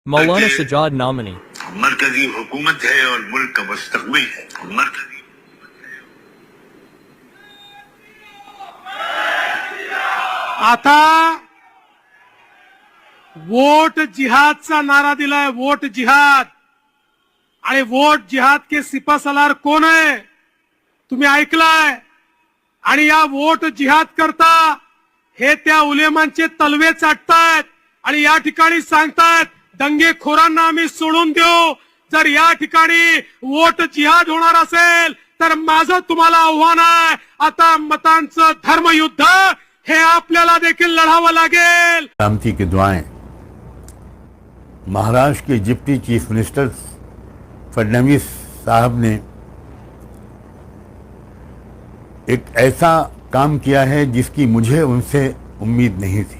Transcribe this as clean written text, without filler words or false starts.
Maulana Sajjad Namani. मरकजी हुकूमत है और मुल्क का मुस्तकबिल है। मरकजी आता वोट जिहादचा नारा दिलाय, वोट जिहाद। आणि वोट जिहाद के सिपासलार कोण आहे तुम्ही ऐकलाय। आणि या वोट जिहाद करता हे त्या उलेमांचे तलवे चाटतायत आणि या ठिकाणी सांगतायत दंगेखोरांना आम्ही सोडून देऊ। जर या ठिकाणी वोट जिहाद होणार असेल तर माझं तुम्हाला आव्हान आहे, आता मतांचं धर्मयुद्ध हे आपल्याला देखील लढावं लागेल। सलामती की दुआएं। महाराष्ट्र के डिप्टी चीफ मिनिस्टर फडणवीस साहब ने एक ऐसा काम किया है जिसकी मुझे उनसे उम्मीद नहीं थी।